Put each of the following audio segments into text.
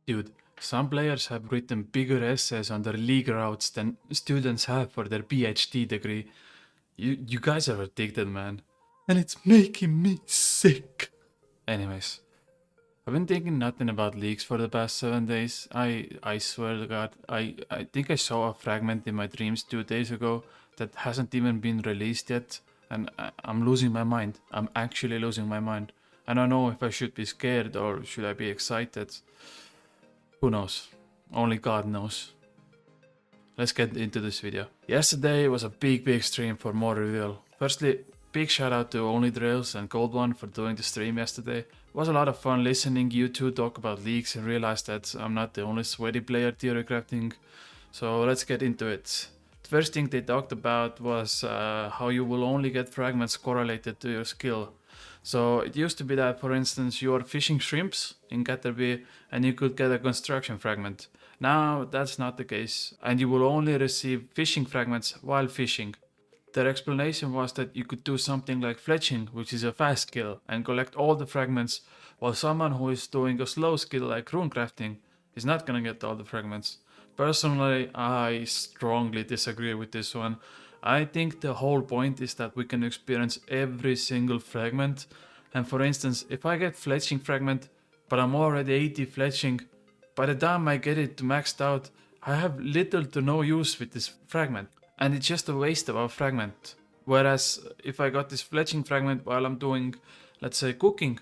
Dude, some players have written bigger essays on their league routes than students have for their PhD degree. You guys are addicted, man. And it's making me sick. Anyways, I've been thinking nothing about leaks for the past 7 days. I swear to God, I think I saw a fragment in my dreams 2 days ago that hasn't even been released yet. And I'm losing my mind. I'm actually losing my mind. I don't know if I should be scared or should I be excited. Who knows? Only God knows. Let's get into this video. Yesterday was a big stream for more reveal. Firstly, big shout out to Only Drills and Cold One for doing the stream yesterday. It was a lot of fun listening you two talk about leaks and realize that I'm not the only sweaty player theory crafting. So let's get into it. The first thing they talked about was how you will only get fragments correlated to your skill. So it used to be that, for instance, you are fishing shrimps in Caterpie and you could get a construction fragment. Now that's not the case, and you will only receive fishing fragments while fishing. Their explanation was that you could do something like fletching, which is a fast skill, and collect all the fragments, while someone who is doing a slow skill like runecrafting is not gonna get all the fragments. Personally, I strongly disagree with this one. I think the whole point is that we can experience every single fragment, and for instance, if I get fletching fragment, but I'm already 80 fletching, by the time I get it maxed out, I have little to no use with this fragment, and it's just a waste of a fragment. Whereas if I got this fletching fragment while I'm doing, let's say, cooking,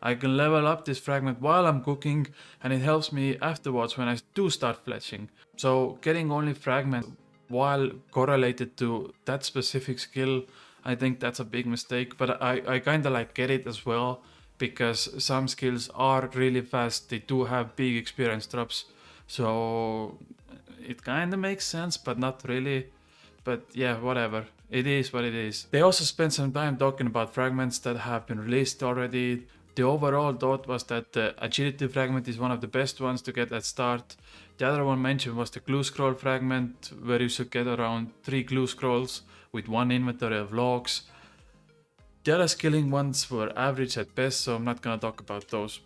I can level up this fragment while I'm cooking, and it helps me afterwards when I do start fletching. So getting only fragment while correlated to that specific skill, I think that's a big mistake, but I kinda like get it as well, because some skills are really fast, they do have big experience drops, so it kinda makes sense, but not really. But yeah, whatever, it is what it is. They also spent some time talking about fragments that have been released already. The overall thought was that the agility fragment is one of the best ones to get at start. The other one mentioned was the glue scroll fragment, where you should get around 3 glue scrolls with 1 inventory of logs. The other skilling ones were average at best, so I'm not gonna talk about those.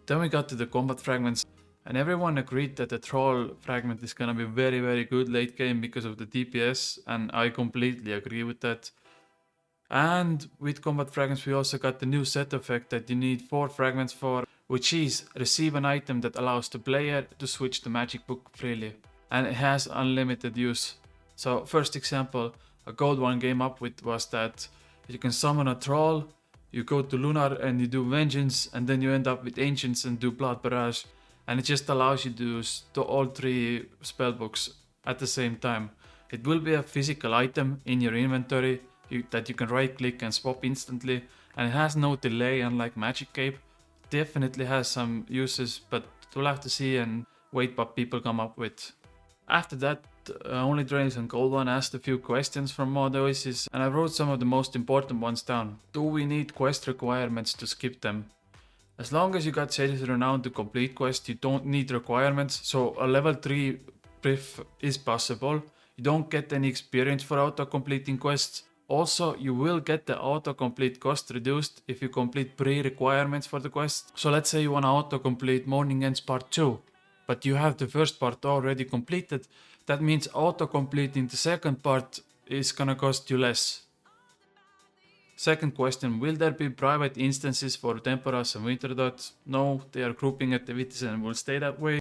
Then we got to the combat fragments, and everyone agreed that the troll fragment is gonna be very good late game because of the DPS, and I completely agree with that. And with combat fragments we also got the new set effect that you need 4 fragments for, which is receive an item that allows the player to switch the magic book freely, and it has unlimited use. So first example a gold one came up with was that you can summon a troll, you go to Lunar and you do Vengeance, and then you end up with Ancients and do Blood Barrage, and it just allows you to use all 3 spellbooks at the same time. It will be a physical item in your inventory that you can right click and swap instantly, and it has no delay unlike Magic Cape. Definitely has some uses, but we'll have to see and wait what people come up with. After that, Only Drains and Gold One asked a few questions from Mod Oasis, and I wrote some of the most important ones down. Do we need quest requirements to skip them? As long as you got Sage's Renown to complete quest, you don't need requirements, so a level 3 brief is possible. You don't get any experience for auto-completing quests. Also, you will get the autocomplete cost reduced if you complete pre-requirements for the quest. So let's say you want to autocomplete Morning Ends Part 2, but you have the first part already completed. That means autocompleting the second part is gonna cost you less. Second question, will there be private instances for Temporas and Winter Dots? No, they are grouping activities and will stay that way.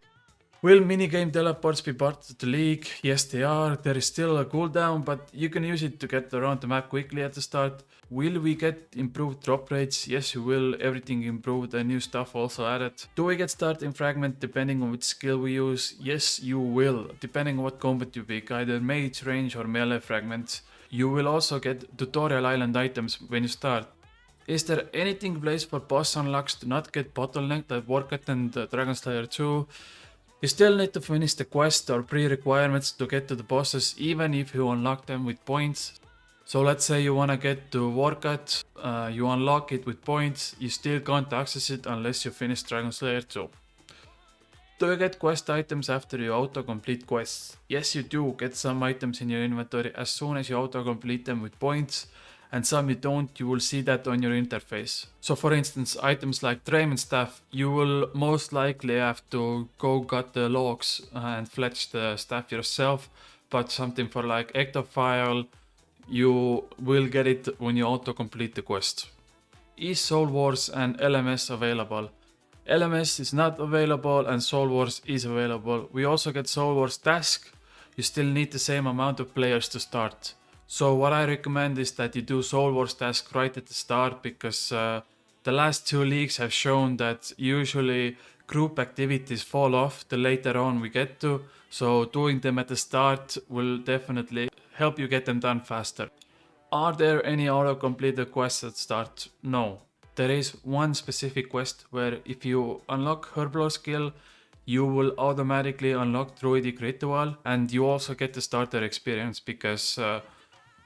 Will minigame teleports be part of the league? Yes they are, there is still a cooldown, but you can use it to get around the map quickly at the start. Will we get improved drop rates? Yes you will, everything improved and new stuff also added. Do we get starting fragment depending on which skill we use? Yes you will, depending on what combat you pick, either mage, range or melee fragments. You will also get tutorial island items when you start. Is there anything placed for boss unlocks to not get bottlenecked at Warcat and Dragon Slayer 2? You still need to finish the quest or pre-requirements to get to the bosses, even if you unlock them with points. So let's say you wanna get to Warcat, you unlock it with points, you still can't access it unless you finish Dragon Slayer 2. Do you get quest items after you auto-complete quests? Yes you do get some items in your inventory as soon as you auto-complete them with points, and some you don't, you will see that on your interface. So for instance, items like Drayman staff, you will most likely have to go get the logs and fetch the staff yourself, but something for like Ectophile, you will get it when you auto-complete the quest. Is Soul Wars and LMS available? LMS is not available and Soul Wars is available. We also get Soul Wars task. You still need the same amount of players to start. So what I recommend is that you do Soul Wars task right at the start, because the last 2 leagues have shown that usually group activities fall off the later on we get to. So doing them at the start will definitely help you get them done faster. Are there any auto-completed quests at start? No. There is one specific quest where if you unlock Herblore skill, you will automatically unlock Druidic Ritual, and you also get the starter experience, because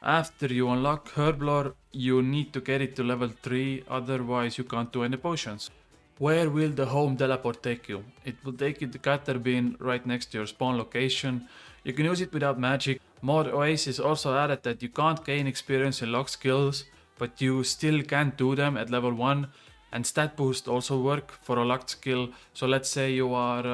after you unlock Herblore, you need to get it to level 3, otherwise you can't do any potions. Where will the home teleport take you? It will take you to Caterbin right next to your spawn location. You can use it without magic. Mod Oasis also added that you can't gain experience in locked skills, but you still can do them at level 1, and stat boost also work for a locked skill. So let's say you are,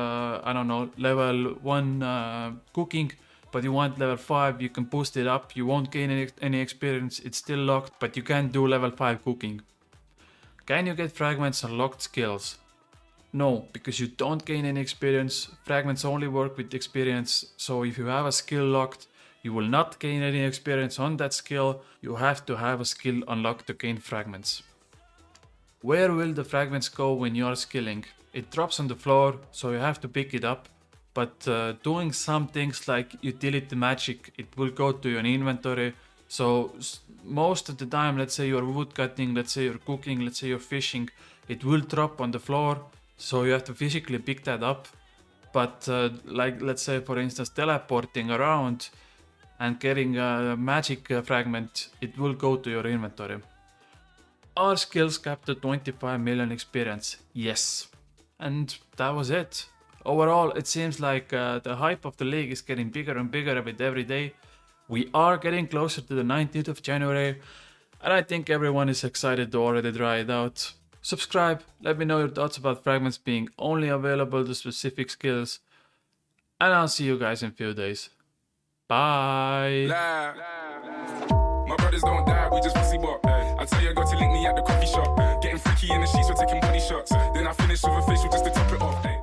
I don't know, level 1 cooking, but you want level 5, you can boost it up, you won't gain any experience, it's still locked, but you can do level 5 cooking. Can you get fragments on locked skills? No, because you don't gain any experience. Fragments only work with experience, so if you have a skill locked, you will not gain any experience on that skill. You have to have a skill unlocked to gain fragments. Where will the fragments go when you are skilling? It drops on the floor, so you have to pick it up. But doing some things like utility magic, it will go to your inventory. So most of the time, let's say you're wood cutting, let's say you're cooking, let's say you're fishing, it will drop on the floor. So you have to physically pick that up. But like let's say for instance teleporting around and getting a magic fragment, it will go to your inventory. Are skills capped to 25 million experience? Yes. And that was it. Overall, it seems like the hype of the league is getting bigger and bigger with every day. We are getting closer to the 19th of January, and I think everyone is excited to already try it out. Subscribe, let me know your thoughts about fragments being only available to specific skills, and I'll see you guys in a few days. Bye! My brothers don't die, we just pussy bop. I tell your girl to link me at the coffee shop. Getting freaky in the sheets, we're taking body shots. Then I finish with a facial just to top it off.